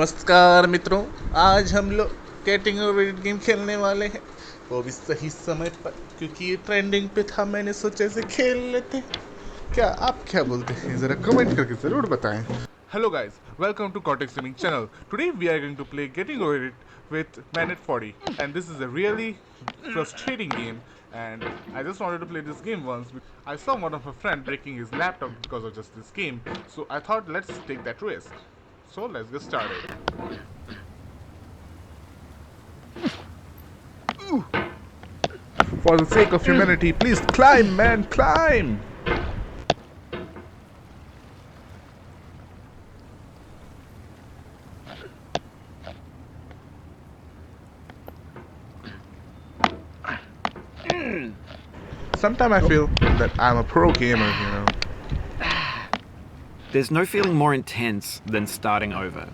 नमस्कार मित्रों, आज हम लोग गेटिंग ओवर गेम खेलने वाले हैं, वो भी सही समय पर, क्योंकि ये ट्रेंडिंग पे था। मैंने सोचा इसे खेल लेते हैं। क्या आप क्या बोलते हैं, जरा कमेंट करके जरूर बताएं। Hello guys, welcome to Cortex Gaming channel. Today we are going to play Getting Over It with Man at 40, and this is a really frustrating game, and I just wanted to play this game once. I saw one of my friend breaking his laptop because of just this game, so I thought let's take that risk. So let's get started. For the sake of humanity, please climb, man, climb! Sometimes I feel that I'm a pro gamer, you know. There's no feeling more intense than starting over.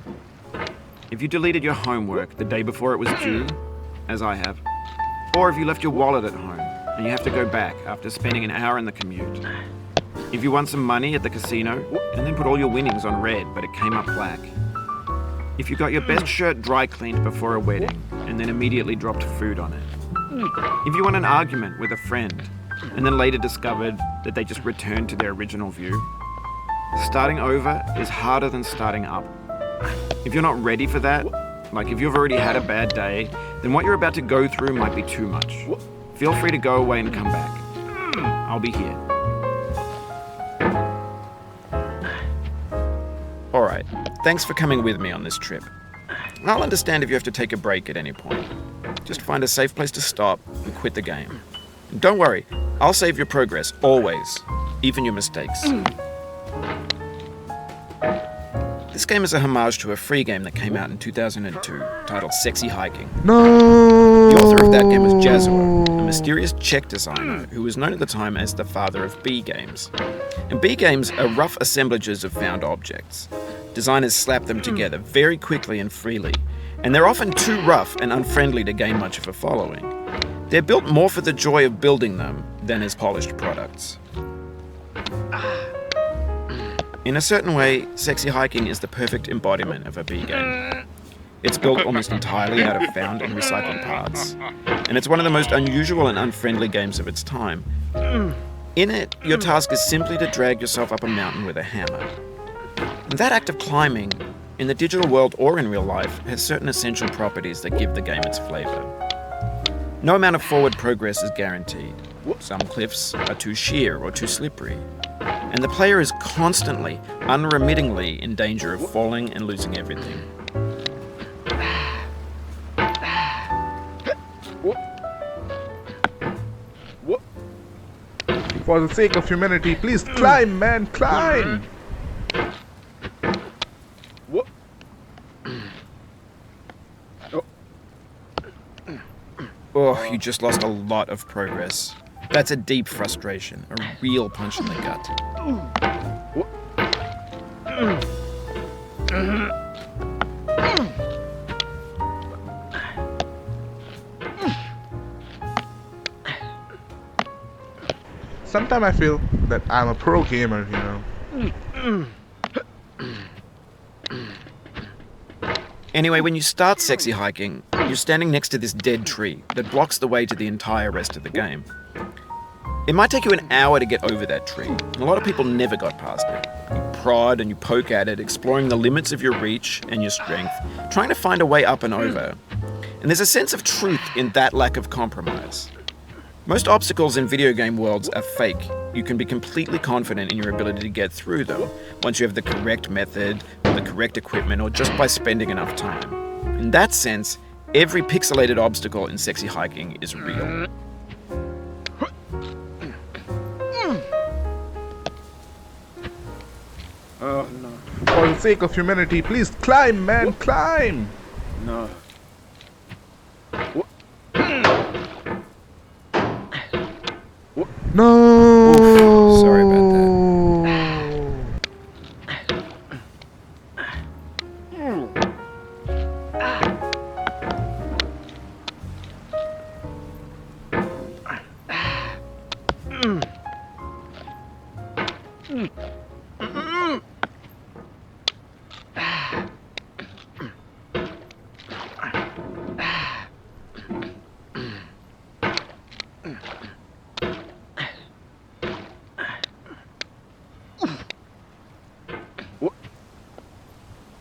If you deleted your homework the day before it was due, as I have, or if you left your wallet at home and you have to go back after spending an hour in the commute. If you won some money at the casino and then put all your winnings on red but it came up black. If you got your best shirt dry cleaned before a wedding and then immediately dropped food on it. If you won an argument with a friend and then later discovered that they just returned to their original view. Starting over is harder than starting up. If you're not ready for that, like if you've already had a bad day, then what you're about to go through might be too much. Feel free to go away and come back. I'll be here. Alright, thanks for coming with me on this trip. I'll understand if you have to take a break at any point. Just find a safe place to stop and quit the game. And don't worry, I'll save your progress, always, even your mistakes. This game is a homage to a free game that came out in 2002, titled Sexy Hiking. No! The author of that game was Jazuo, a mysterious Czech designer who was known at the time as the father of B games. And B games are rough assemblages of found objects. Designers slap them together very quickly and freely, and they're often too rough and unfriendly to gain much of a following. They're built more for the joy of building them than as polished products. In a certain way, Sexy Hiking is the perfect embodiment of a B game. It's built almost entirely out of found and recycled parts, and it's one of the most unusual and unfriendly games of its time. In it, your task is simply to drag yourself up a mountain with a hammer. And that act of climbing, in the digital world or in real life, has certain essential properties that give the game its flavor. No amount of forward progress is guaranteed. Some cliffs are too sheer or too slippery. And the player is constantly, unremittingly in danger of falling and losing everything. For the sake of humanity, please climb, man, climb! Oh, you just lost a lot of progress. That's a deep frustration, a real punch in the gut. Sometimes I feel that I'm a pro gamer, you know. Anyway, when you start Sexy Hiking, you're standing next to this dead tree that blocks the way to the entire rest of the game. It might take you an hour to get over that tree, and a lot of people never got past it. You prod and you poke at it, exploring the limits of your reach and your strength, trying to find a way up and over. And there's a sense of truth in that lack of compromise. Most obstacles in video game worlds are fake. You can be completely confident in your ability to get through them once you have the correct method, or the correct equipment, or just by spending enough time. In that sense, every pixelated obstacle in Sexy Hiking is real. Oh no. For the sake of humanity, please climb, man, climb! No. No! Oof, sorry about that.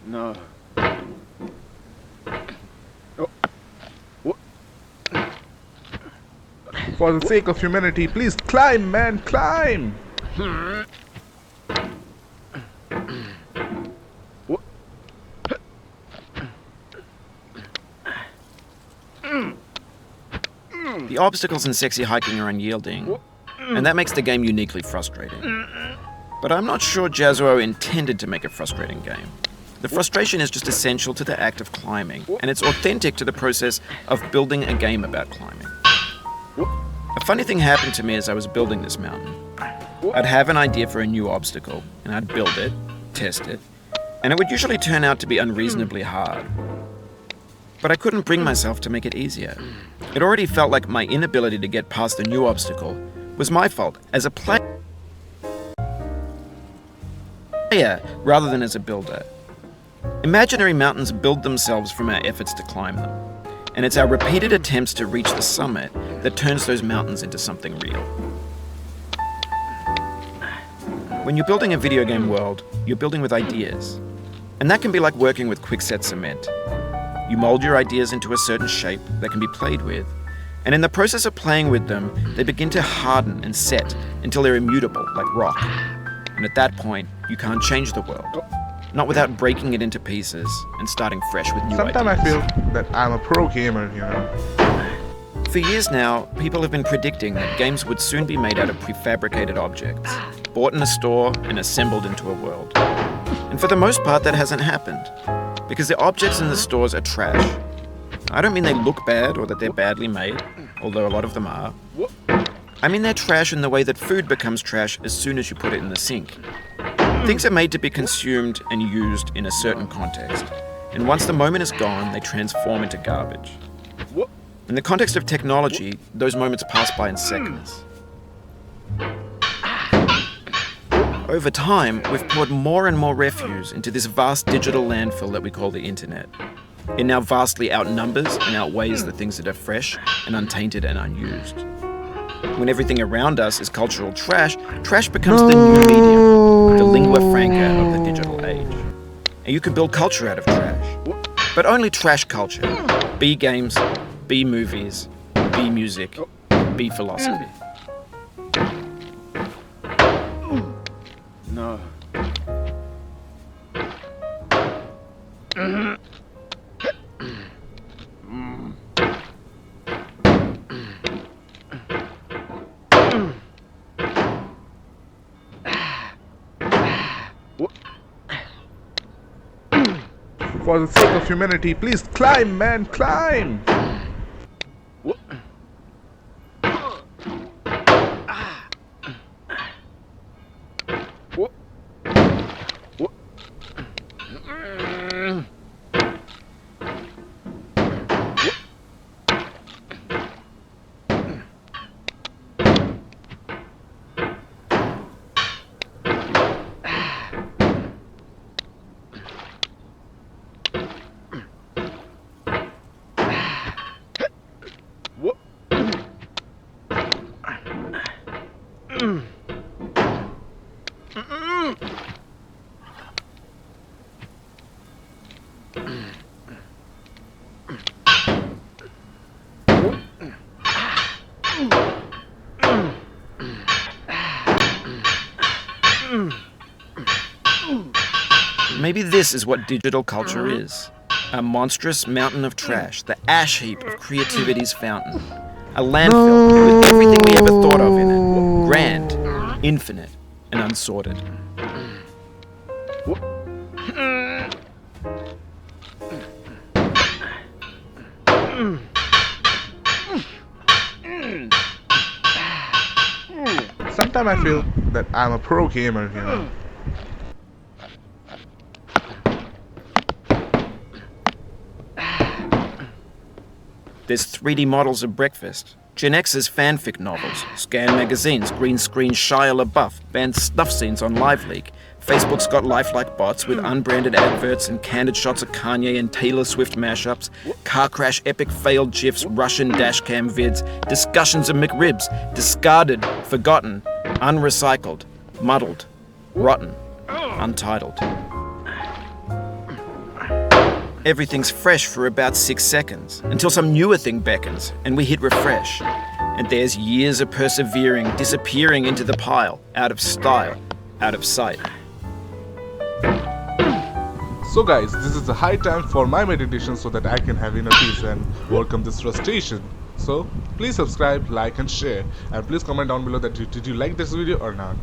No. For the sake of humanity, please climb, man, climb! The obstacles in sexy hiking are unyielding, and that makes the game uniquely frustrating. But I'm not sure Jazuo intended to make a frustrating game. The frustration is just essential to the act of climbing, and it's authentic to the process of building a game about climbing. A funny thing happened to me as I was building this mountain. I'd have an idea for a new obstacle, and I'd build it, test it, and it would usually turn out to be unreasonably hard. But I couldn't bring myself to make it easier. It already felt like my inability to get past the new obstacle was my fault as a player rather than as a builder. Imaginary mountains build themselves from our efforts to climb them, and it's our repeated attempts to reach the summit that turns those mountains into something real. When you're building a video game world, you're building with ideas, and that can be like working with quickset cement. You mold your ideas into a certain shape that can be played with, and in the process of playing with them, they begin to harden and set until they're immutable, like rock. And at that point, you can't change the world, not without breaking it into pieces and starting fresh with new Sometimes I ideas. feel that I'm a pro gamer, you know. For years now, people have been predicting that games would soon be made out of prefabricated objects, bought in a store and assembled into a world. And for the most part, that hasn't happened, because the objects in the stores are trash. I don't mean they look bad or that they're badly made, although a lot of them are. I mean they're trash in the way that food becomes trash as soon as you put it in the sink. Things are made to be consumed and used in a certain context, and once the moment is gone, they transform into garbage. In the context of technology, those moments pass by in seconds. Over time, we've poured more and more refuse into this vast digital landfill that we call the internet. It now vastly outnumbers and outweighs the things that are fresh and untainted and unused. When everything around us is cultural trash, trash becomes the new medium, the lingua franca of the digital age. And you can build culture out of trash. But only trash culture. Be games, be movies, be music, be philosophy. No. For the sake of humanity, please climb, man, climb! Maybe this is what digital culture is. A monstrous mountain of trash, the ash heap of creativity's fountain. A landfill with everything we ever thought of in it. Grand, infinite, and unsorted. Sometimes I feel that I'm a pro gamer, you know. There's 3D models of breakfast, Gen X's fanfic novels, scan magazines, green screen Shia LaBeouf, banned stuff scenes on LiveLeak. Facebook's got lifelike bots with unbranded adverts and candid shots of Kanye and Taylor Swift mashups, car crash epic failed gifs, Russian dashcam vids, discussions of McRibs, discarded, forgotten, unrecycled, muddled, rotten, untitled. Everything's fresh for about 6 seconds, until some newer thing beckons, and we hit refresh. And there's years of persevering disappearing into the pile, out of style, out of sight. So guys, this is the high time for my meditation so that I can have inner peace and overcome this frustration. So please subscribe, like and share, and please comment down below that did you like this video or not.